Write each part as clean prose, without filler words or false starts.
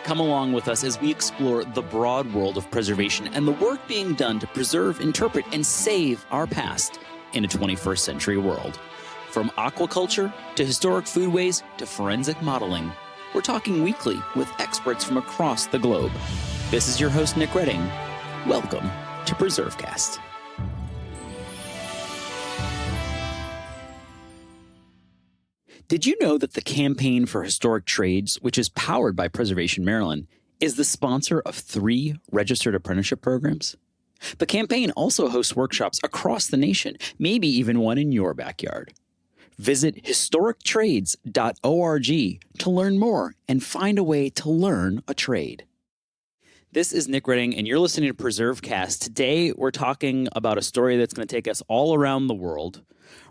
Come along with us as we explore the broad world of preservation and the work being done to preserve, interpret, and save our past in a 21st century world. From aquaculture to historic foodways to forensic modeling, we're talking weekly with experts from across the globe. This is your host, Nick Redding. Welcome to PreserveCast. Did you know that the Campaign for Historic Trades, which is powered by Preservation Maryland, is the sponsor of 3 registered apprenticeship programs? The campaign also hosts workshops across the nation, maybe even one in your backyard. Visit historictrades.org to learn more and find a way to learn a trade. This is Nick Redding, and you're listening to PreserveCast. Today, we're talking about a story that's going to take us all around the world.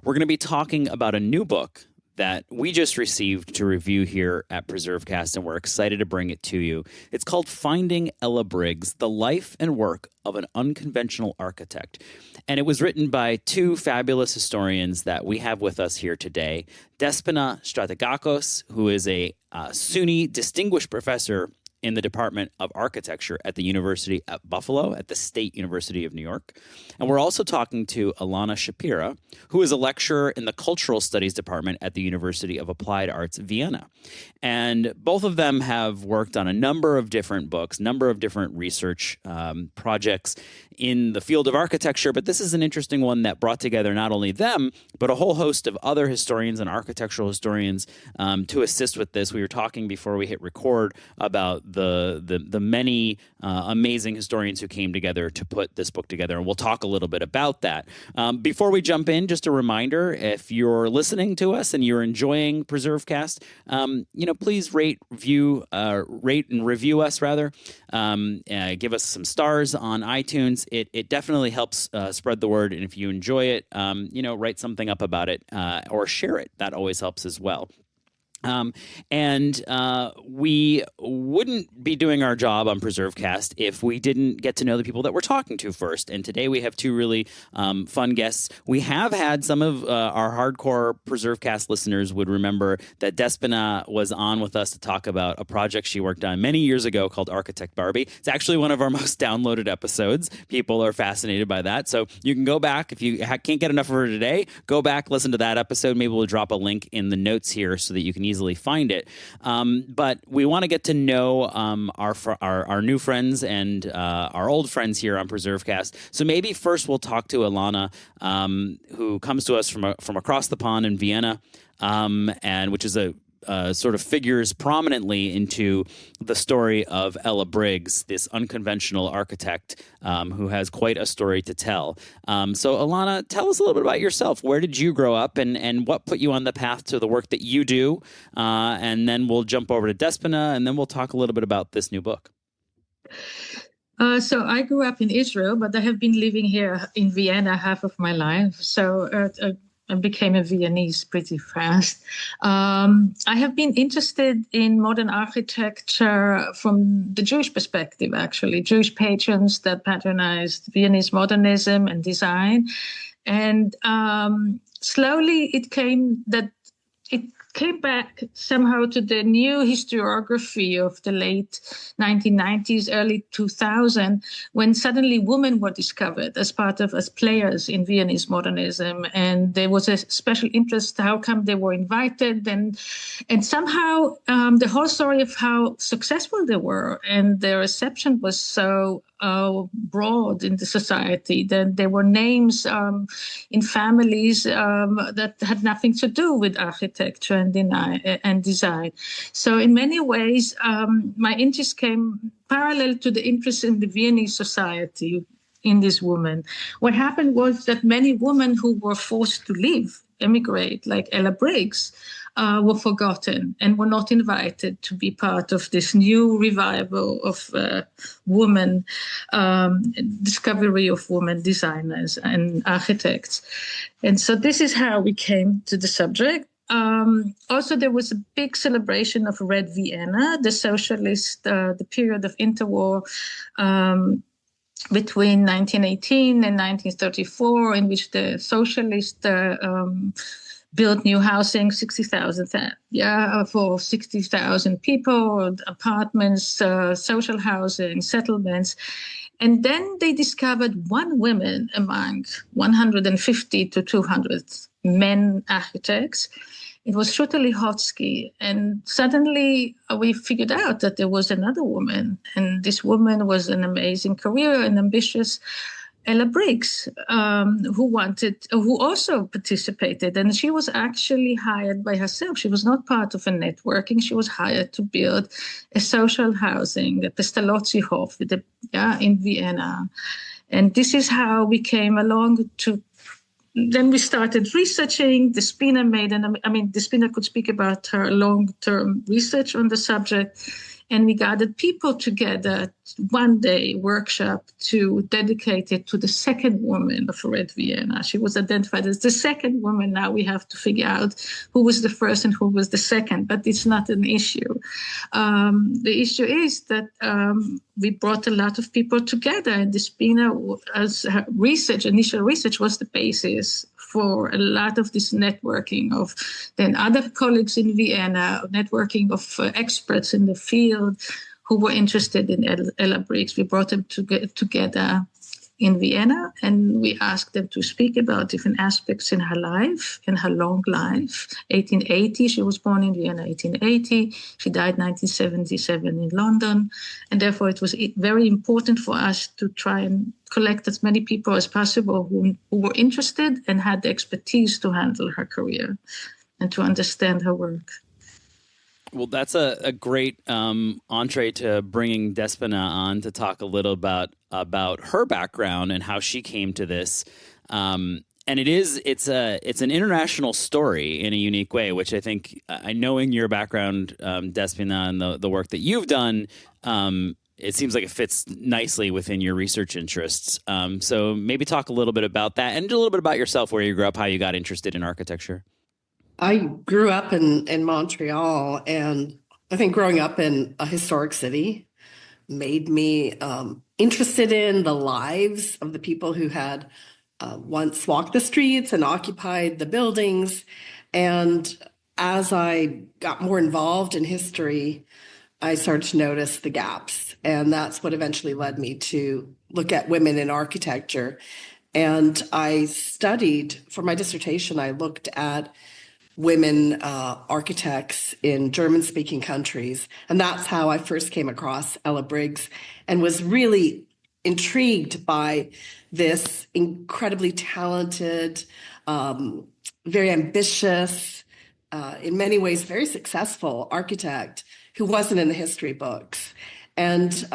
We're going to be talking about a new book that we just received to review here at PreserveCast, and we're excited to bring it to you. It's called Finding Ella Briggs, The Life and Work of an Unconventional Architect. And it was written by 2 fabulous historians that we have with us here today. Despina Stratigakos, who is a SUNY Distinguished Professor in the Department of Architecture at the University at Buffalo, at the State University of New York. And we're also talking to Elana Shapira, who is a lecturer in the Cultural Studies Department at the University of Applied Arts, Vienna. And both of them have worked on a number of different books, number of different research projects in the field of architecture. But this is an interesting one that brought together not only them, but a whole host of other historians and architectural historians to assist with this. We were talking before we hit record about the many amazing historians who came together to put this book together, and we'll talk a little bit about that. Before we jump in, just a reminder: if you're listening to us and you're enjoying PreserveCast, please rate and review us. Give us some stars on iTunes. It definitely helps spread the word, and if you enjoy it, write something up about it or share it. That always helps as well. We wouldn't be doing our job on PreserveCast if we didn't get to know the people that we're talking to first. And today we have 2 really fun guests. We have had some of our hardcore PreserveCast listeners would remember that Despina was on with us to talk about a project she worked on many years ago called Architect Barbie. It's actually one of our most downloaded episodes. People are fascinated by that. So you can go back. If you can't get enough of her today, go back, listen to that episode. Maybe we'll drop a link in the notes here so that you can easily find it. But we want to get to know our new friends and our old friends here on PreserveCast. So maybe first we'll talk to Elana, who comes to us from across the pond in Vienna, and which is a sort of figures prominently into the story of Ella Briggs, this unconventional architect who has quite a story to tell. So Elana, tell us a little bit about yourself. Where did you grow up, and what put you on the path to the work that you do? And then we'll jump over to Despina, and then we'll talk a little bit about this new book. So I grew up in Israel, but I have been living here in Vienna half of my life. So I became a Viennese pretty fast. I have been interested in modern architecture from the Jewish perspective, actually. Jewish patrons that patronized Viennese modernism and design. And slowly it came back somehow to the new historiography of the late 1990s, early 2000, when suddenly women were discovered as players in Viennese modernism. And there was a special interest, how come they were invited? And somehow the whole story of how successful they were and their reception was so broad in the society that there were names in families that had nothing to do with architecture and design. So in many ways, my interest came parallel to the interest in the Viennese society in this woman. What happened was that many women who were forced to leave, emigrate, like Ella Briggs, were forgotten and were not invited to be part of this new revival of women, discovery of women designers and architects. And so this is how we came to the subject. Also, there was a big celebration of Red Vienna, the socialist, the period of interwar between 1918 and 1934, in which the socialist built new housing, 60,000, for 60,000 people, apartments, social housing, settlements. And then they discovered one woman among 150 to 200 men architects. It was Shruta Lihotzky. And suddenly we figured out that there was another woman. And this woman was an amazing career and ambitious Ella Briggs, who also participated. And she was actually hired by herself. She was not part of a networking. She was hired to build a social housing, the Pestalozzi-Hof, in Vienna. And this is how we came along to. Then we started researching. Despina Despina could speak about her long-term research on the subject. And we gathered people together, one day workshop to dedicate it to the second woman of Red Vienna. She was identified as the second woman. Now we have to figure out who was the first and who was the second, but it's not an issue. The issue is that we brought a lot of people together, and Despina, as her initial research was the basis for a lot of this networking of then other colleagues in Vienna, networking of experts in the field who were interested in Ella Briggs. We brought them together in Vienna, and we asked them to speak about different aspects in her life, in her long life. 1880, she was born in Vienna, 1880. She died 1977 in London. And therefore, it was very important for us to try and collect as many people as possible who were interested and had the expertise to handle her career and to understand her work. Well, that's a great entree to bringing Despina on to talk a little about her background and how she came to this. And it's an international story in a unique way, which I think, knowing your background, Despina, and the work that you've done, it seems like it fits nicely within your research interests. So maybe talk a little bit about that and a little bit about yourself, where you grew up, how you got interested in architecture. I grew up in Montreal, and I think growing up in a historic city made me interested in the lives of the people who had once walked the streets and occupied the buildings. And as I got more involved in history, I started to notice the gaps. And that's what eventually led me to look at women in architecture. And I studied, for my dissertation, I looked at women architects in German-speaking countries. And that's how I first came across Ella Briggs and was really intrigued by this incredibly talented, very ambitious, in many ways very successful architect who wasn't in the history books. And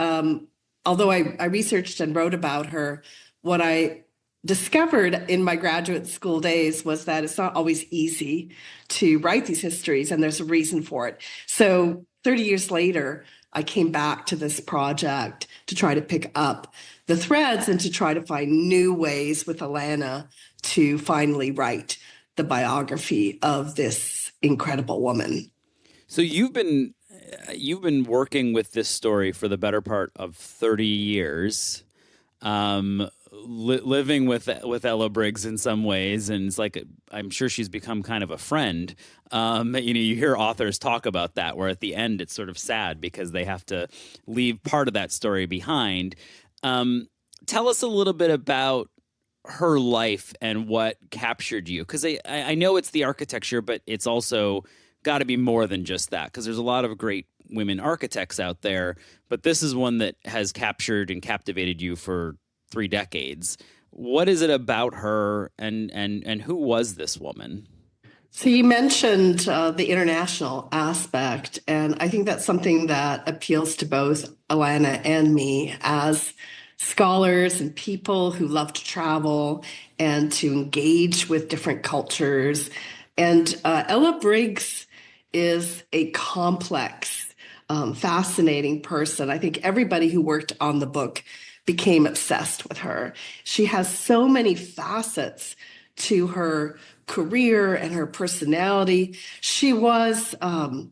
although I researched and wrote about her, what I discovered in my graduate school days was that it's not always easy to write these histories, and there's a reason for it. So 30 years later, I came back to this project to try to pick up the threads and to try to find new ways with Elana to finally write the biography of this incredible woman. So you've been working with this story for the better part of 30 years. Living with Ella Briggs in some ways, and it's like I'm sure she's become kind of a friend. You hear authors talk about that, where at the end it's sort of sad because they have to leave part of that story behind. Tell us a little bit about her life and what captured you, because I know it's the architecture, but it's also got to be more than just that, because there's a lot of great women architects out there, but this is one that has captured and captivated you for 3 decades. What is it about her, and who was this woman? So you mentioned the international aspect, and I think that's something that appeals to both Elana and me as scholars and people who love to travel and to engage with different cultures. And Ella Briggs is a complex, fascinating person. I think everybody who worked on the book became obsessed with her. She has so many facets to her career and her personality. She found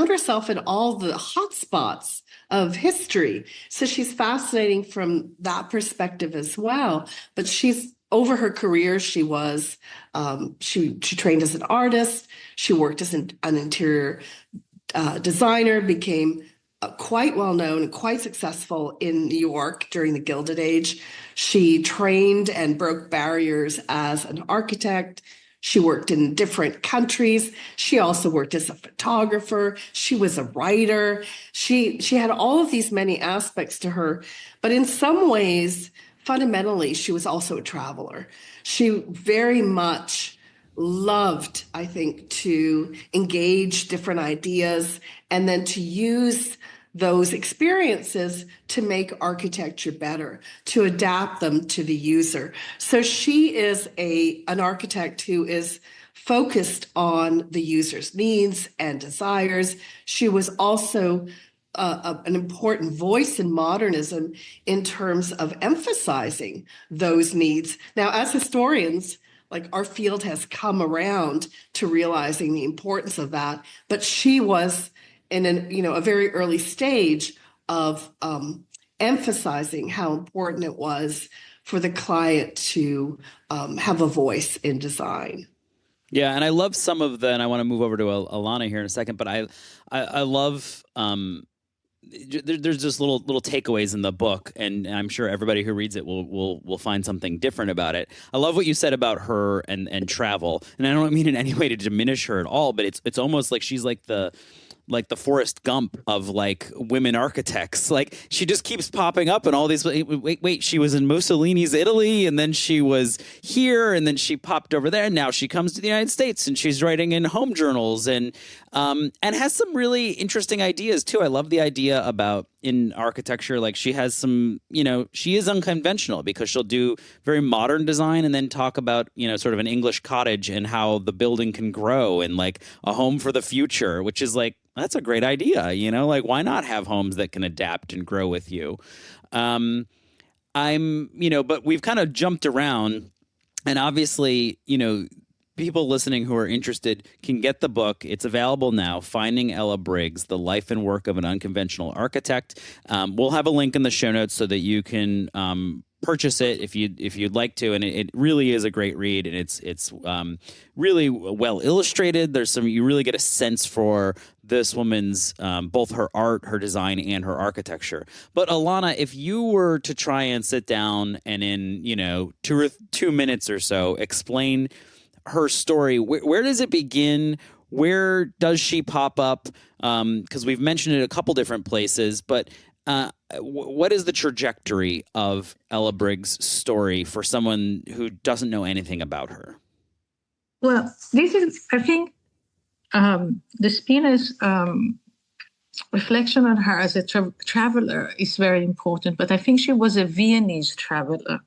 herself in all the hot spots of history. So she's fascinating from that perspective as well. But she's over her career, she was she trained as an artist. She worked as an interior designer, became quite well known and quite successful in New York during the Gilded Age. She trained and broke barriers as an architect. She worked in different countries. She also worked as a photographer. She was a writer. She had all of these many aspects to her, but in some ways, fundamentally, she was also a traveler. She very much loved, I think, to engage different ideas and then to use those experiences to make architecture better, to adapt them to the user. So she is an architect who is focused on the user's needs and desires. She was also an important voice in modernism in terms of emphasizing those needs. Now, as historians, like our field has come around to realizing the importance of that, but she was in a very early stage of emphasizing how important it was for the client to have a voice in design. Yeah, and I love some of and I want to move over to Elana here in a second, but I love there's just little takeaways in the book, and I'm sure everybody who reads it will find something different about it. I love what you said about her and travel, and I don't mean in any way to diminish her at all, but it's almost like she's like the Forrest Gump of like women architects. Like she just keeps popping up in all these. Wait, she was in Mussolini's Italy, and then she was here, and then she popped over there, and now she comes to the United States, and she's writing in home journals, and has some really interesting ideas too. I love the idea about in architecture, like she has some, she is unconventional because she'll do very modern design and then talk about, sort of an English cottage and how the building can grow and like a home for the future, which is like, that's a great idea, like why not have homes that can adapt and grow with you? But we've kind of jumped around, and obviously, people listening who are interested can get the book. It's available now, Finding Ella Briggs, The Life and Work of an Unconventional Architect. We'll have a link in the show notes so that you can purchase it if you'd like to, and it really is a great read, and it's really well illustrated. You really get a sense for this woman's both her art, her design, and her architecture. But Elana, if you were to try and sit down and in 2 minutes or so explain her story, where does it begin? Where does she pop up? Because we've mentioned it a couple different places, but what is the trajectory of Ella Briggs' story for someone who doesn't know anything about her? Well, this is, I think, Despina's reflection on her as a traveler is very important, but I think she was a Viennese traveler.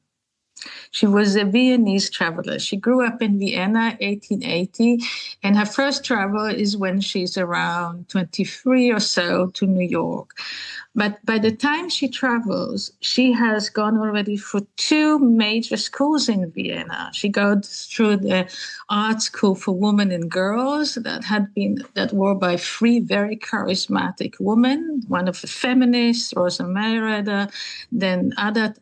She was a Viennese traveler. She grew up in Vienna, 1880, and her first travel is when she's around 23 or so to New York. But by the time she travels, she has gone already through 2 major schools in Vienna. She goes through the art school for women and girls that were by 3 very charismatic women, one of the feminists, Rosa Mayredder, then other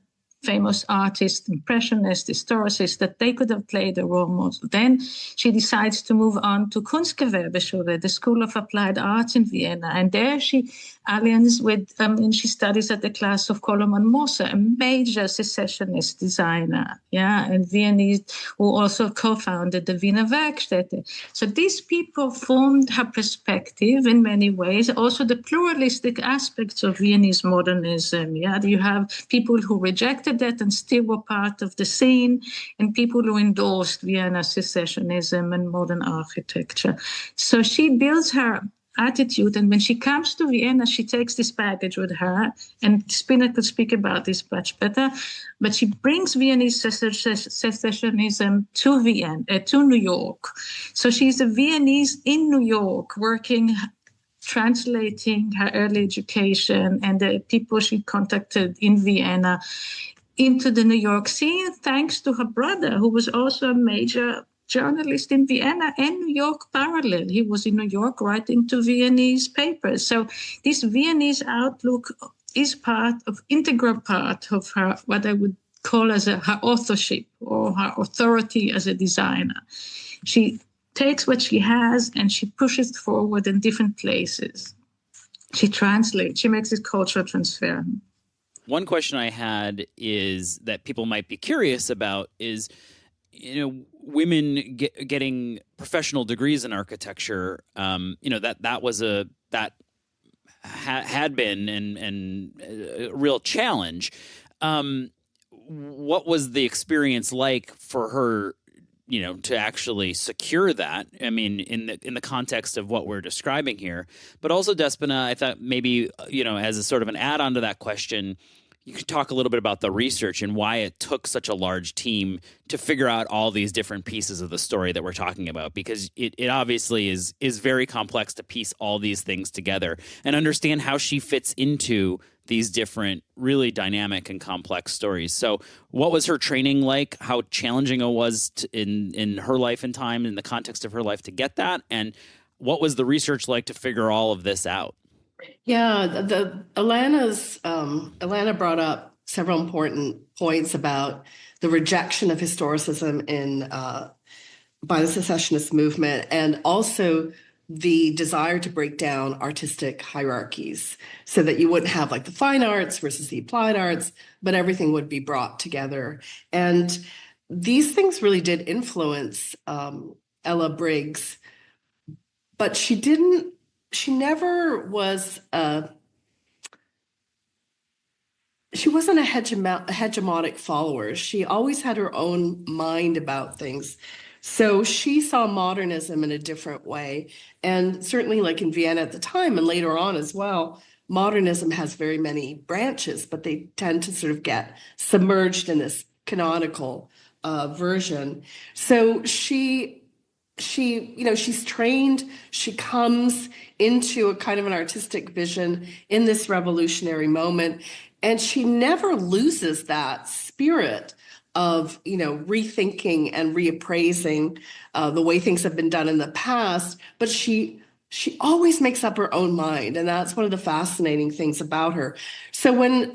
famous artists, impressionists, historicists, that they could have played a role model. Then she decides to move on to Kunstgewerbeschule, the School of Applied Arts in Vienna. And there she allies with, and she studies at the class of Koloman Moser, a major secessionist designer, and Viennese, who also co-founded the Wiener Werkstätte. So these people formed her perspective in many ways, also the pluralistic aspects of Viennese modernism. You have people who rejected that and still were part of the scene, and people who endorsed Vienna secessionism and modern architecture. So she builds her attitude, and when she comes to Vienna, she takes this baggage with her, and Despina could speak about this much better, but she brings Viennese secessionism to New York. So she's a Viennese in New York, working, translating her early education and the people she contacted in Vienna into the New York scene, thanks to her brother, who was also a major journalist in Vienna and New York parallel. He was in New York writing to Viennese papers. So this Viennese outlook is integral part of her, what I would call as her authorship or her authority as a designer. She takes what she has and she pushes it forward in different places. She translates, she makes this cultural transfer. One question I had is that people might be curious about is, women getting professional degrees in architecture. That had been and a real challenge. What was the experience like for her, to actually secure that? I mean, in the context of what we're describing here, but also Despina, I thought maybe, as a sort of an add-on to that question, you could talk a little bit about the research and why it took such a large team to figure out all these different pieces of the story that we're talking about, because it obviously is very complex to piece all these things together and understand how she fits into these different really dynamic and complex stories. So what was her training like? How challenging it was in her life and time, in the context of her life, to get that? And what was the research like to figure all of this out? Yeah, Elana brought up several important points about the rejection of historicism by the secessionist movement, and also the desire to break down artistic hierarchies so that you wouldn't have like the fine arts versus the applied arts, but everything would be brought together. And these things really did influence Ella Briggs, but she never was she wasn't a hegemonic follower. She always had her own mind about things. So she saw modernism in a different way. And certainly like in Vienna at the time and later on as well, modernism has very many branches, but they tend to sort of get submerged in this canonical version. So she's trained, she comes into a kind of an artistic vision in this revolutionary moment, and she never loses that spirit of, rethinking and reappraising the way things have been done in the past, but she always makes up her own mind, and that's one of the fascinating things about her. So when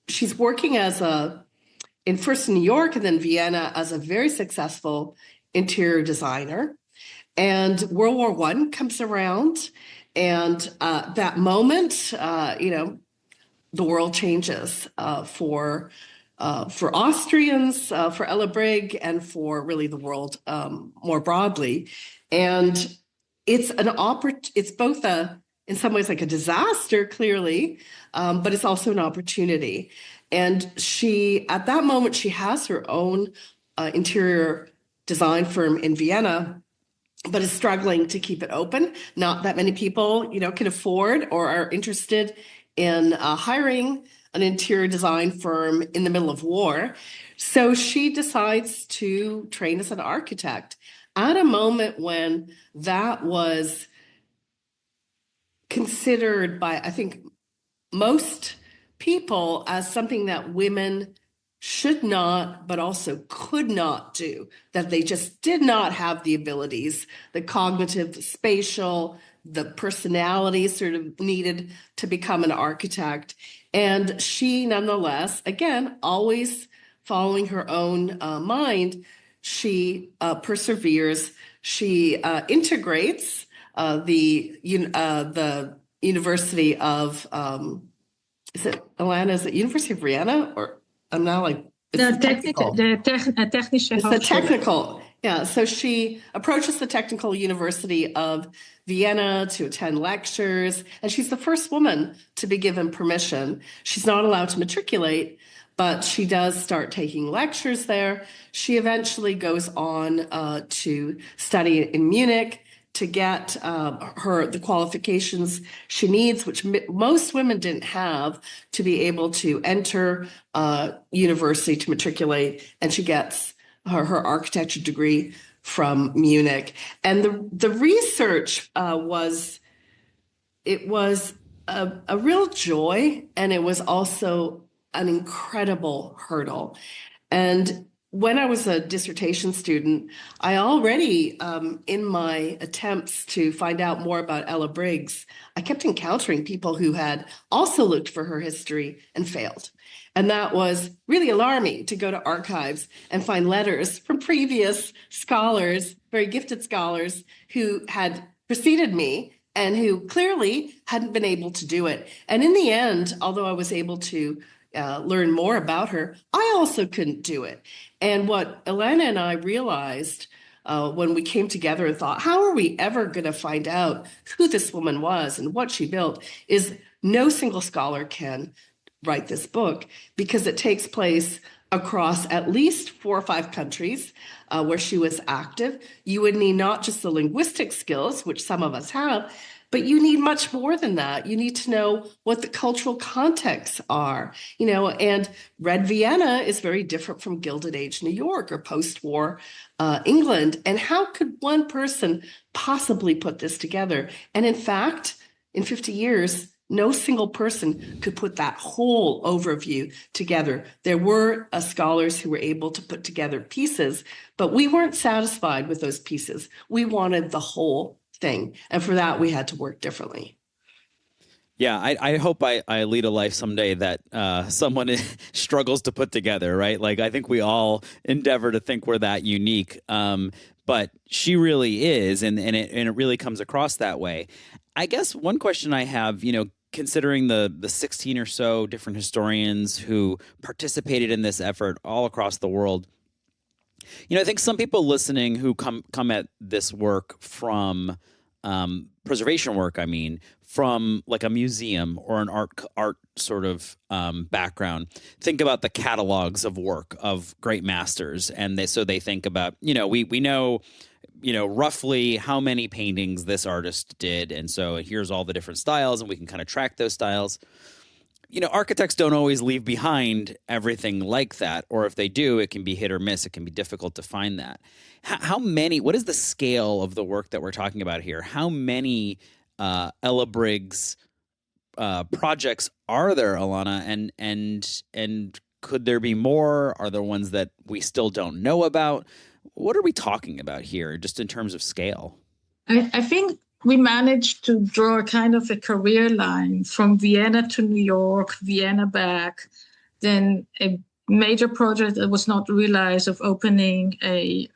she's working first in New York and then Vienna as a very successful interior designer, and World War I comes around, and that moment, the world changes for Austrians, for Ella Briggs, and for really the world more broadly. And it's it's both in some ways like a disaster, clearly, but it's also an opportunity. And at that moment, she has her own interior design firm in Vienna, but is struggling to keep it open. Not that many people, can afford or are interested in hiring an interior design firm in the middle of war. So she decides to train as an architect at a moment when that was considered by, I think, most people as something that women should not, but also could not do, that they just did not have the abilities, the cognitive, the spatial, the personality sort of needed to become an architect. And she, nonetheless, again, always following her own mind, she perseveres. She integrates the University of, is it Elana? Is it University of Vienna? Or I'm now like, it's the technical. Yeah, so she approaches the Technical University of Vienna to attend lectures, and she's the first woman to be given permission. She's not allowed to matriculate, but she does start taking lectures there. She eventually goes on to study in Munich to get the qualifications she needs, which most women didn't have, to be able to enter university to matriculate, and she gets her architecture degree from Munich. And the research was a real joy, and it was also an incredible hurdle. And when I was a dissertation student, I already, in my attempts to find out more about Ella Briggs, I kept encountering people who had also looked for her history and failed. And that was really alarming, to go to archives and find letters from previous scholars, very gifted scholars, who had preceded me and who clearly hadn't been able to do it. And in the end, although I was able to learn more about her, I also couldn't do it. And what Elana and I realized when we came together and thought, how are we ever going to find out who this woman was and what she built, is no single scholar can write this book, because it takes place across at least 4 or 5 countries where she was active. You would need not just the linguistic skills, which some of us have, but you need much more than that. You need to know what the cultural contexts are, and Red Vienna is very different from Gilded Age New York or post-war England. And how could one person possibly put this together? And in fact, in 50 years, no single person could put that whole overview together. There were scholars who were able to put together pieces, but we weren't satisfied with those pieces. We wanted the whole thing. And for that, we had to work differently. Yeah, I hope I lead a life someday that someone struggles to put together, right? Like, I think we all endeavor to think we're that unique, but she really is, and it really comes across that way. I guess one question I have, considering the 16 or so different historians who participated in this effort all across the world, I think some people listening who come at this work from preservation work, from like a museum or an art sort of background, think about the catalogs of work of great masters, and they think about, we know, roughly how many paintings this artist did, and so here's all the different styles, and we can kind of track those styles. Architects don't always leave behind everything like that, or if they do, it can be hit or miss. It can be difficult to find that. What is the scale of the work that we're talking about here? How many Ella Briggs projects are there, Elana? And could there be more? Are there ones that we still don't know about? What are we talking about here, just in terms of scale? I think we managed to draw kind of a career line from Vienna to New York, Vienna back, then a major project that was not realized of opening a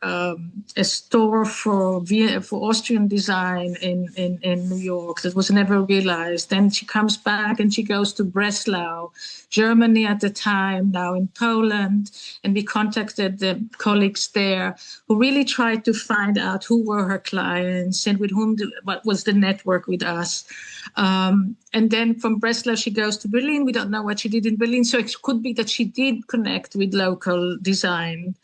store for Austrian design in New York that was never realized. Then she comes back and she goes to Breslau, Germany at the time, now in Poland, and we contacted the colleagues there who really tried to find out who were her clients and with whom, what was the network with us. And then from Breslau, she goes to Berlin. We don't know what she did in Berlin. So it could be that she did connect with local design.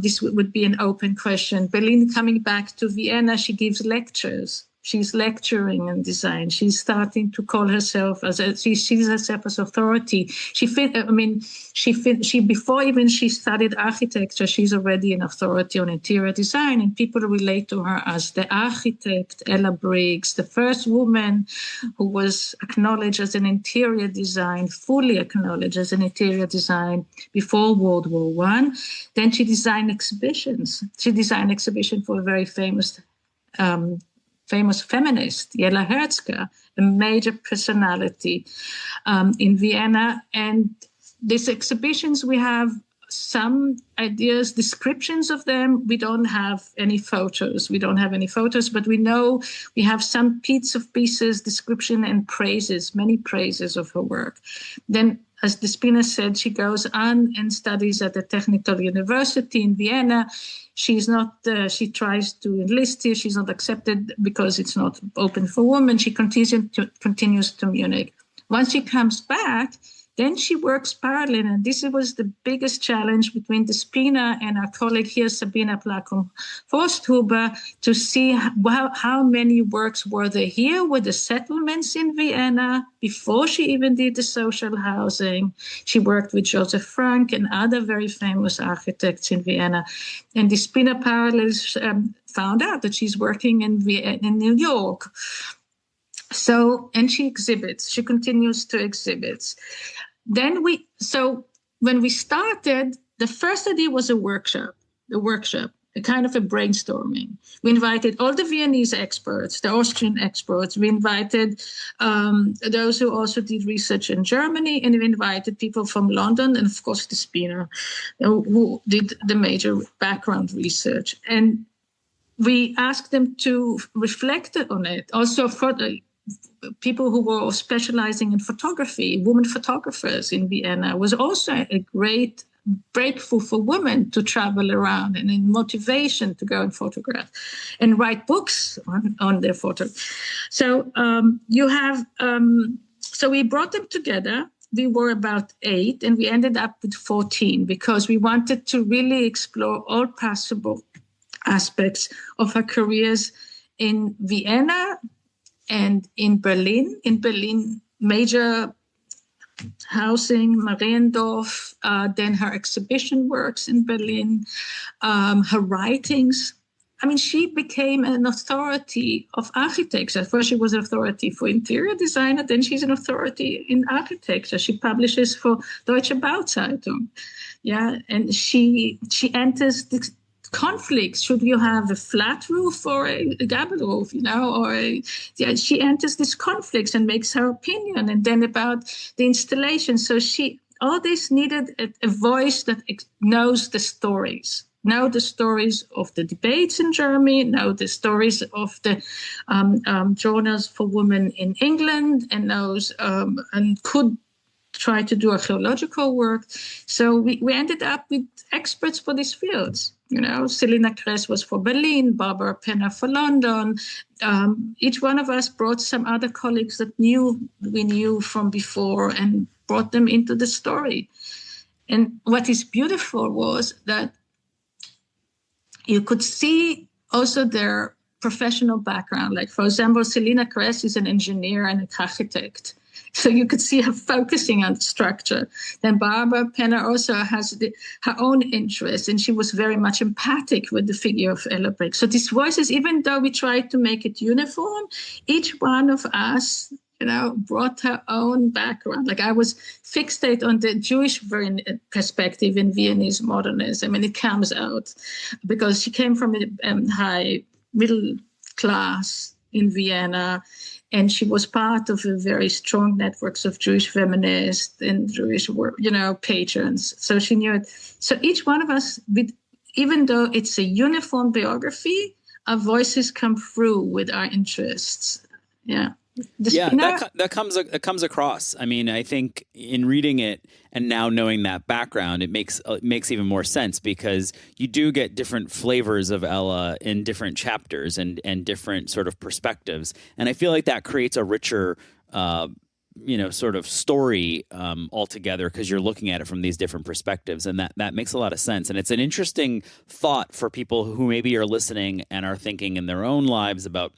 This would be an open question. Berlin, coming back to Vienna, she gives lectures. She's lecturing in design. She's starting to call herself she sees herself as authority. Before even she studied architecture, she's already an authority on interior design, and people relate to her as the architect, Ella Briggs, the first woman who was acknowledged as an interior design, fully acknowledged as an interior design before World War I. Then she designed exhibitions. She designed an exhibition for a very famous feminist, Jela Herzka, a major personality in Vienna. And these exhibitions, we have some ideas, descriptions of them. We don't have any photos. But we know we have some pieces, description and praises, many praises of her work. Then, as Despina said, she goes on and studies at the Technical University in Vienna. She's not, she tries to enlist here. She's not accepted because it's not open for women. She continues to Munich. Once she comes back, then she works parallel. And this was the biggest challenge between Despina and our colleague here, Sabina Placum-Forsthuber, to see how many works were there here with the settlements in Vienna before she even did the social housing. She worked with Joseph Frank and other very famous architects in Vienna. And Despina parallels found out that she's working in New York. So, and she continues to exhibit. Then when we started, The first idea was a workshop, a kind of a brainstorming. We invited all the Viennese experts, the Austrian experts. We invited those who also did research in Germany, and we invited people from London and, of course, Despina, who did the major background research. And we asked them to reflect on it. Also, for the people who were specializing in photography, women photographers in Vienna, was also a great breakthrough for women to travel around and in motivation to go and photograph and write books on their photo. So so we brought them together. We were about 8 and we ended up with 14 because we wanted to really explore all possible aspects of her careers in Vienna and in Berlin. In Berlin, major housing, Mariendorf, then her exhibition works in Berlin, her writings. I mean, she became an authority of architecture. First, she was an authority for interior designer, then she's an authority in architecture. She publishes for Deutsche Bauzeitung. Yeah, and she enters the conflicts. Should you have a flat roof or a gable roof, she enters these conflicts and makes her opinion. And then about the installation. So all this needed a voice that knows the stories. Know the stories of the debates in Germany, know the stories of the journals for women in England, and knows and could try to do archaeological work. So we ended up with experts for these fields. Selina Kress was for Berlin, Barbara Penner for London. Each one of us brought some other colleagues that we knew from before and brought them into the story. And what is beautiful was that you could see also their professional background. Like, for example, Selina Kress is an engineer and an architect. So you could see her focusing on the structure. Then Barbara Penner also has her own interests, and she was very much empathic with the figure of Ella Briggs. So these voices, even though we tried to make it uniform, each one of us, brought her own background. Like, I was fixated on the Jewish perspective in Viennese modernism, and it comes out because she came from a high middle class in Vienna, and she was part of a very strong networks of Jewish feminists and Jewish, patrons. So she knew it. So each one of us, even though it's a uniform biography, our voices come through with our interests. Yeah. That comes across. I mean, I think in reading it and now knowing that background, it makes even more sense because you do get different flavors of Ella in different chapters and different sort of perspectives, and I feel like that creates a richer, sort of story altogether because you're looking at it from these different perspectives, and that makes a lot of sense. And it's an interesting thought for people who maybe are listening and are thinking in their own lives about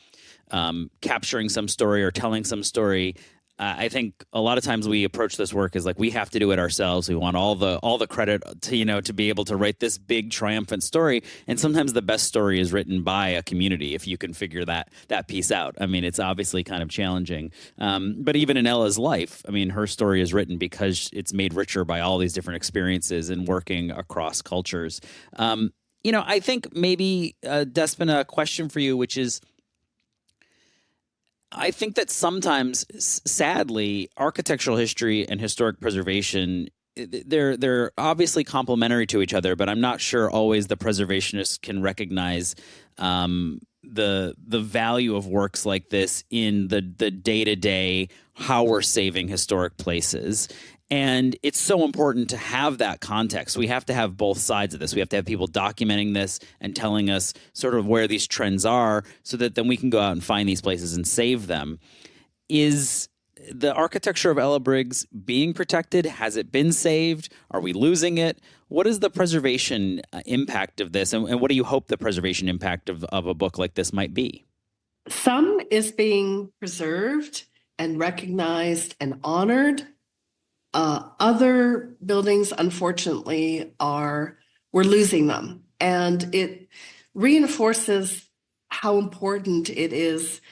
capturing some story or telling some story. I think a lot of times we approach this work as like we have to do it ourselves. We want all the credit to be able to write this big triumphant story. And sometimes the best story is written by a community if you can figure that piece out. I mean, it's obviously kind of challenging. But even in Ella's life, I mean, her story is written because it's made richer by all these different experiences and working across cultures. I think maybe Despina, a question for you, which is, I think that sometimes, sadly, architectural history and historic preservation, they're obviously complementary to each other, but I'm not sure always the preservationists can recognize the value of works like this in the day-to-day, how we're saving historic places. And it's so important to have that context. We have to have both sides of this. We have to have people documenting this and telling us sort of where these trends are so that then we can go out and find these places and save them. Is the architecture of Ella Briggs being protected? Has it been saved? Are we losing it? What is the preservation impact of this? And what do you hope the preservation impact of a book like this might be? Some is being preserved and recognized and honored. Other buildings, unfortunately, we're losing them. And it reinforces how important it is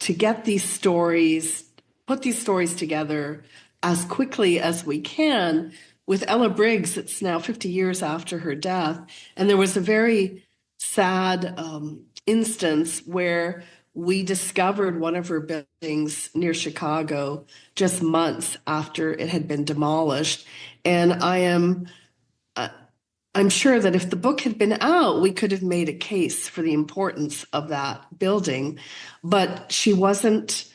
to get these stories, put these stories together as quickly as we can, with Ella Briggs, it's now 50 years after her death, and there was a very sad instance where we discovered one of her buildings near Chicago just months after it had been demolished. And I'm sure that if the book had been out, we could have made a case for the importance of that building, but she wasn't.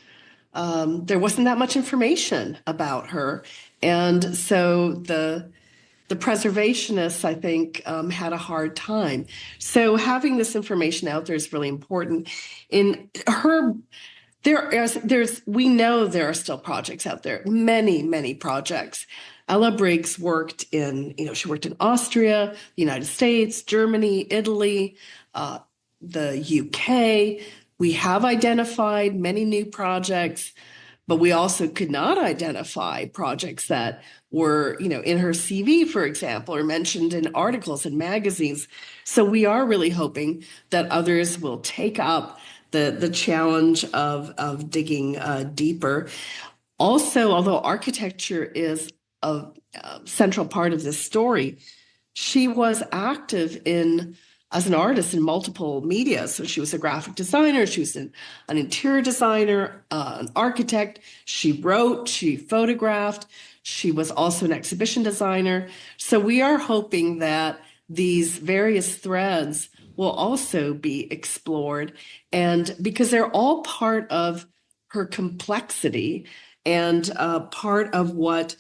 There wasn't that much information about her, and so the preservationists, I think, had a hard time. So having this information out there is really important. In her, we know there are still projects out there, many projects. Ella Briggs worked she worked in Austria, the United States, Germany, Italy, the UK. We have identified many new projects, but we also could not identify projects that were, in her CV, for example, or mentioned in articles in magazines. So we are really hoping that others will take up the challenge of digging deeper. Also, although architecture is a central part of this story, she was active as an artist in multiple media. So she was a graphic designer, she was an interior designer, an architect. She wrote, she photographed. She was also an exhibition designer. So we are hoping that these various threads will also be explored, and because they're all part of her complexity and part of what,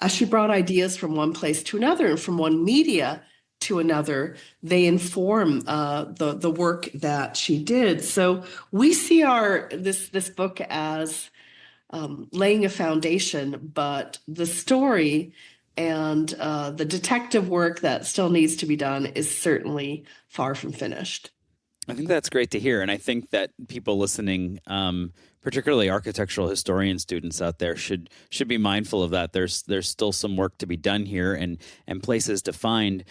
as she brought ideas from one place to another and from one media to another, they inform the work that she did. So we see this book as laying a foundation, but the story and the detective work that still needs to be done is certainly far from finished. I think that's great to hear. And I think that people listening, particularly architectural historian students out there, should be mindful of that. There's still some work to be done here and places to find.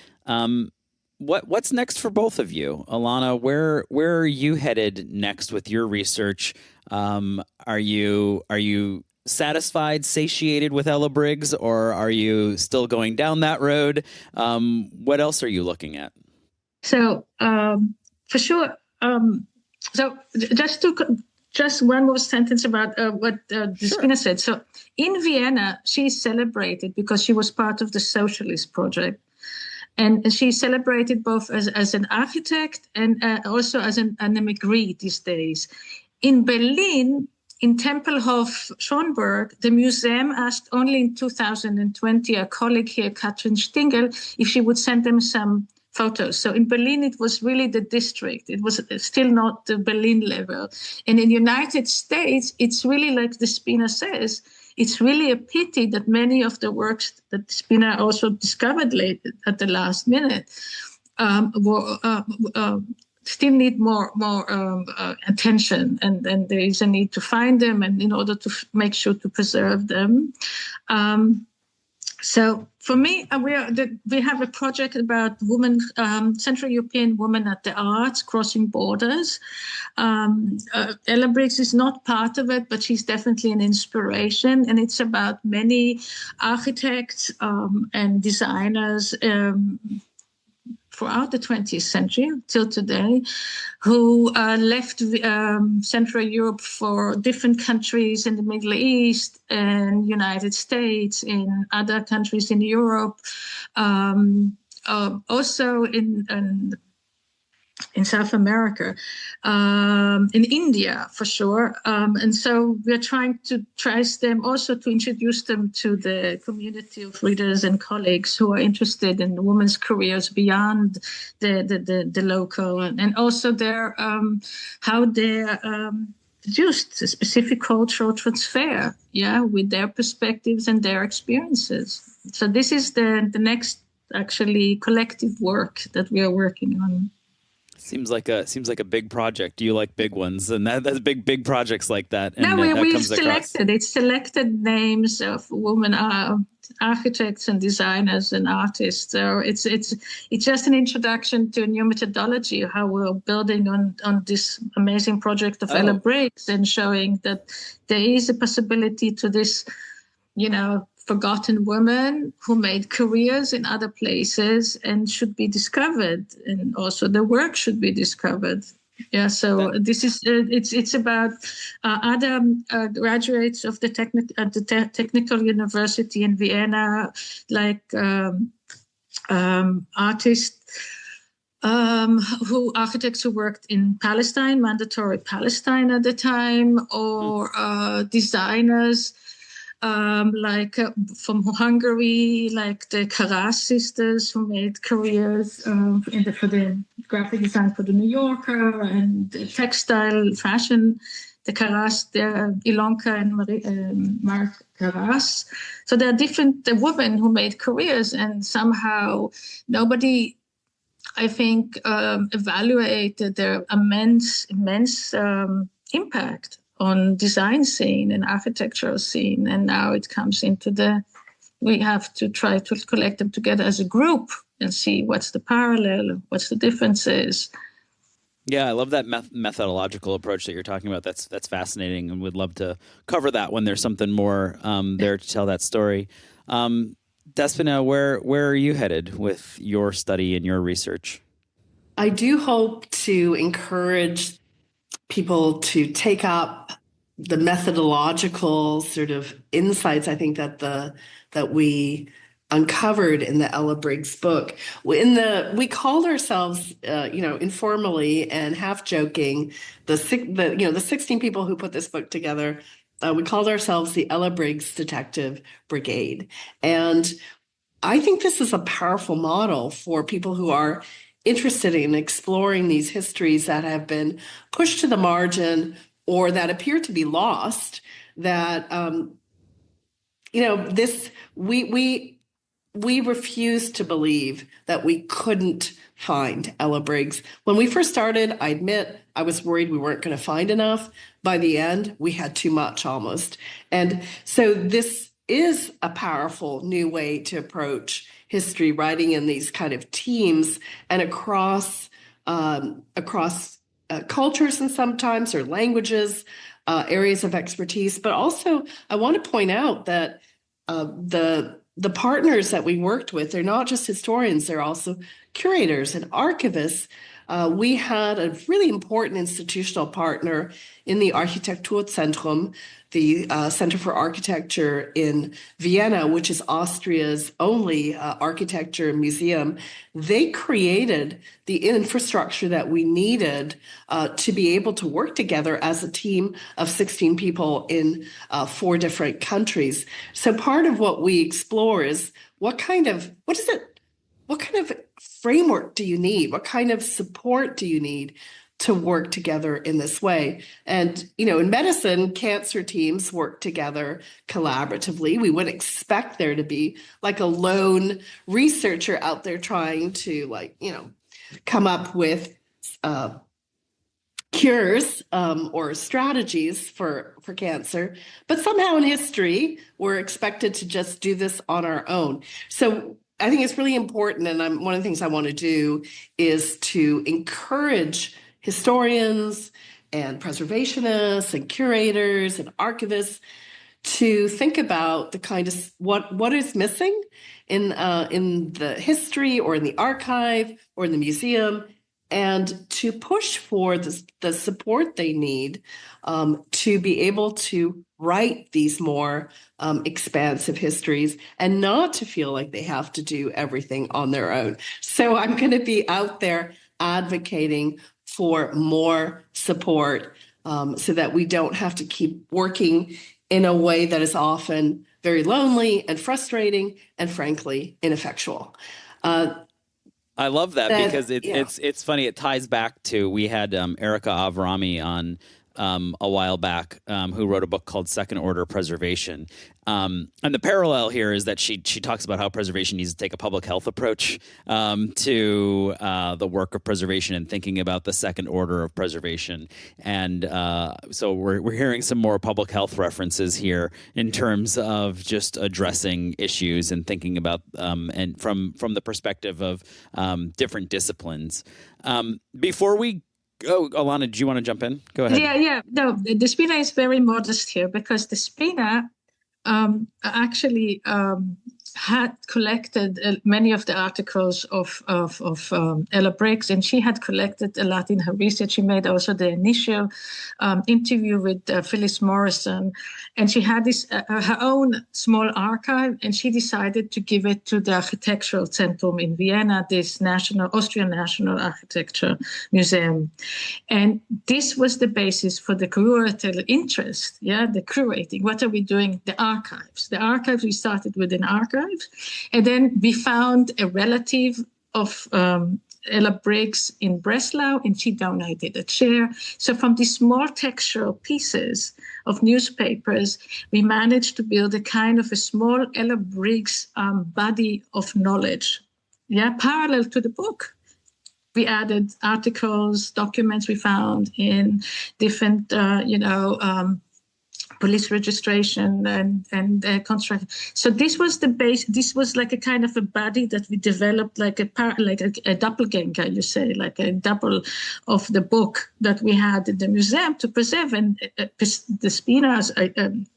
What's next for both of you? Elana, where are you headed next with your research? Are you satisfied, satiated with Ella Briggs, or are you still going down that road? What else are you looking at? So for sure. So just one more sentence about what Despina said. So in Vienna, she's celebrated because she was part of the socialist project. And she's celebrated both as an architect and also as an immigrant these days. In Berlin, in Tempelhof Schönberg, the museum asked only in 2020 a colleague here, Katrin Stingel, if she would send them some photos. So in Berlin, it was really the district. It was still not the Berlin level. And in the United States, it's really like Despina says, it's really a pity that many of the works that Despina also discovered late at the last minute still need more attention, and there is a need to find them, and in order to make sure to preserve them. So for me, we have a project about women, Central European women at the arts, crossing borders. Ella Briggs is not part of it, but she's definitely an inspiration. And it's about many architects and designers throughout the 20th century till today, who left Central Europe for different countries in the Middle East and United States, in other countries in Europe, also in South America, in India for sure. And so we're trying to trace them, also to introduce them to the community of readers and colleagues who are interested in women's careers beyond the local, and also their how they're produced a specific cultural transfer, with their perspectives and their experiences. So this is the next actually collective work that we are working on. Seems like a big project. Do you like big ones? And that's big projects like that. And no, that we've comes selected. It's selected names of women architects and designers and artists. So it's just an introduction to a new methodology, how we're building on this amazing project of Ella Briggs, and showing that there is a possibility to this, forgotten women who made careers in other places and should be discovered, and also the work should be discovered. Yeah, so this is it's about other graduates of the technical university in Vienna, like architects who worked in Palestine, mandatory Palestine at the time, or designers from Hungary, like the Karas sisters, who made careers for the graphic design for the New Yorker and the textile fashion, the Karas, the Ilonka and Mark Karas. So there are different women who made careers, and somehow nobody, I think, evaluated their immense impact on design scene and architectural scene. And now it comes into we have to try to collect them together as a group and see what's the parallel, what's the differences. Yeah, I love that methodological approach that you're talking about. That's fascinating, and would love to cover that when there's something more there to tell that story. Despina, where are you headed with your study and your research? I do hope to encourage people to take up the methodological sort of insights, I think, that we uncovered in the Ella Briggs book. We called ourselves, informally and half joking, the 16 people who put this book together. We called ourselves the Ella Briggs Detective Brigade, and I think this is a powerful model for people who are interested in exploring these histories that have been pushed to the margin or that appear to be lost. That we refuse to believe that we couldn't find Ella Briggs. When we first started, I admit I was worried we weren't going to find enough. By the end, we had too much almost. And so this is a powerful new way to approach history, writing in these kind of teams and across cultures and sometimes, or languages, areas of expertise. But also, I want to point out that the partners that we worked with, they're not just historians, they're also curators and archivists. We had a really important institutional partner in the Architekturzentrum, the Center for Architecture in Vienna, which is Austria's only architecture museum. They created the infrastructure that we needed to be able to work together as a team of 16 people in 4 different countries. So part of what we explore is what kind of framework do you need? What kind of support do you need to work together in this way? And, in medicine, cancer teams work together collaboratively. We wouldn't expect there to be like a lone researcher out there trying to come up with cures or strategies for cancer. But somehow in history, we're expected to just do this on our own. So I think it's really important, and one of the things I want to do is to encourage historians and preservationists and curators and archivists to think about the kind of what is missing in the history or in the archive or in the museum, and to push for the support they need to be able to write these more expansive histories and not to feel like they have to do everything on their own. So I'm going to be out there advocating for more support so that we don't have to keep working in a way that is often very lonely and frustrating and frankly ineffectual. I love that because it's funny. It ties back to, we had Erica Avrami on a while back, who wrote a book called Second Order Preservation. And the parallel here is that she talks about how preservation needs to take a public health approach to the work of preservation and thinking about the second order of preservation. And so we're hearing some more public health references here in terms of just addressing issues and thinking about and from the perspective of different disciplines. Before we go, Elana, do you want to jump in? Go ahead. Yeah. No, Despina is very modest here because Despina actually had collected many of the articles of Ella Briggs, and she had collected a lot in her research. She made also the initial interview with Phyllis Morrison, and she had this her own small archive, and she decided to give it to the Architectural Zentrum in Vienna, this Austrian National Architecture Museum. And this was the basis for the curatorial interest, the curating. What are we doing? The archives. We started with an archive. And then we found a relative of Ella Briggs in Breslau, and she donated a chair. So from these small textual pieces of newspapers, we managed to build a kind of a small Ella Briggs body of knowledge, parallel to the book. We added articles, documents we found in different, police registration and construction. So this was the base. This was like a kind of a body that we developed, like a doppelganger, you say, like a double of the book that we had in the museum to preserve. And Despina is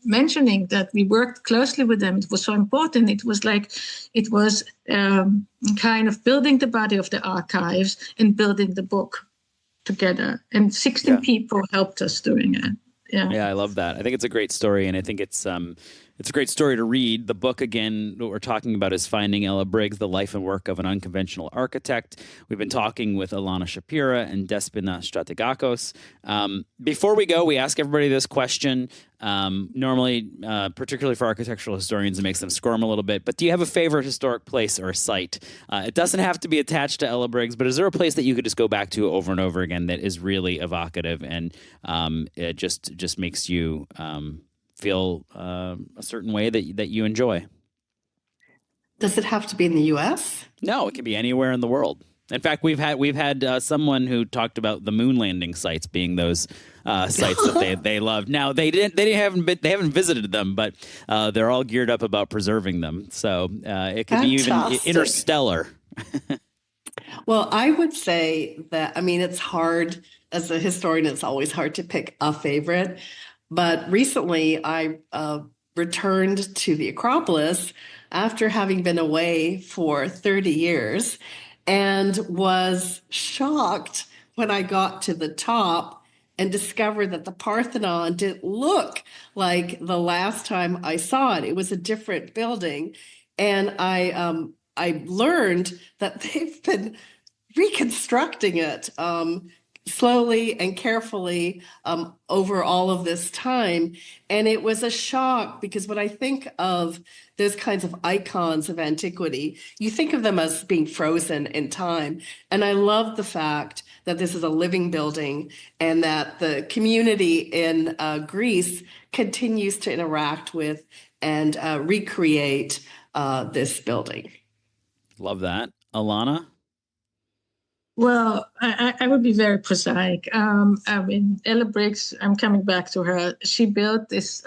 mentioning that we worked closely with them. It was so important. It was kind of building the body of the archives and building the book together. And 16 people helped us doing it. Yeah, I love that. I think it's a great story, and I think it's a great story to read. The book, again, what we're talking about is Finding Ella Briggs, The Life and Work of an Unconventional Architect. We've been talking with Elana Shapira and Despina Stratigakos. Before we go, we ask everybody this question. Normally, particularly for architectural historians, it makes them squirm a little bit. But do you have a favorite historic place or a site? It doesn't have to be attached to Ella Briggs, but is there a place that you could just go back to over and over again that is really evocative and it just makes you feel a certain way that you enjoy? Does it have to be in the U.S.? No, it can be anywhere in the world. In fact, we've had someone who talked about the moon landing sites being those sites that they loved. Now they haven't visited them, but they're all geared up about preserving them. So it could be even interstellar. Well, I would say that, it's hard as a historian. It's always hard to pick a favorite. But recently, I returned to the Acropolis after having been away for 30 years and was shocked when I got to the top and discovered that the Parthenon didn't look like the last time I saw it. It was a different building. And I learned that they've been reconstructing it slowly and carefully over all of this time. And it was a shock because when I think of those kinds of icons of antiquity, you think of them as being frozen in time. And I love the fact that this is a living building and that the community in Greece continues to interact with and recreate this building. Love that. Elana? Well, I would be very prosaic. Ella Briggs, I'm coming back to her. She built this,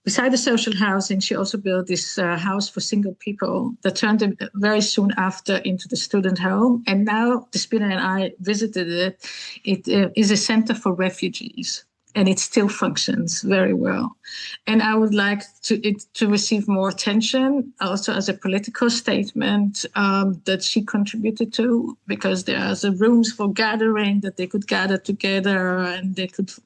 beside the social housing, she also built this house for single people that turned very soon after into the student home. And now Despina and I visited it. It is a center for refugees. And it still functions very well. And I would like it to receive more attention, also as a political statement that she contributed to, because there's rooms for gathering that they could gather together, and it's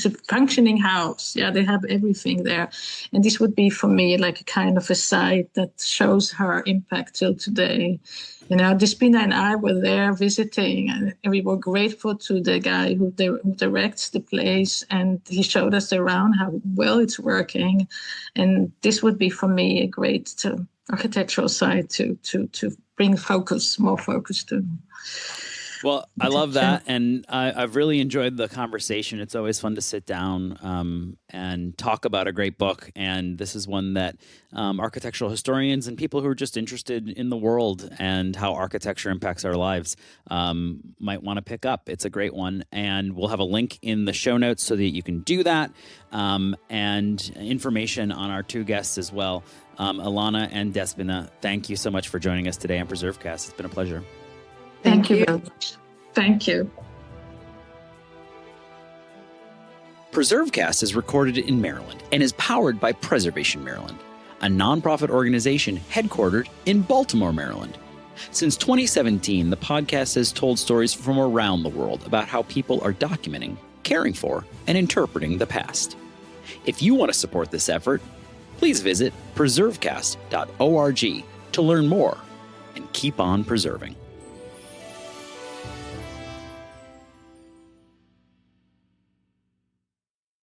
a functioning house. Yeah, they have everything there. And this would be for me like a kind of a site that shows her impact till today. Despina and I were there visiting, and we were grateful to the guy who directs the place, and he showed us around how well it's working. And this would be for me a great architectural site to bring more focus to. Well, I love that, and I've really enjoyed the conversation. It's always fun to sit down and talk about a great book, and this is one that architectural historians and people who are just interested in the world and how architecture impacts our lives might want to pick up. It's a great one, and we'll have a link in the show notes so that you can do that, and information on our two guests as well. Elana and Despina, thank you so much for joining us today on PreserveCast. It's been a pleasure. Thank you very much. Thank you. PreserveCast is recorded in Maryland and is powered by Preservation Maryland, a nonprofit organization headquartered in Baltimore, Maryland. Since 2017, the podcast has told stories from around the world about how people are documenting, caring for, and interpreting the past. If you want to support this effort, please visit preservecast.org to learn more and keep on preserving.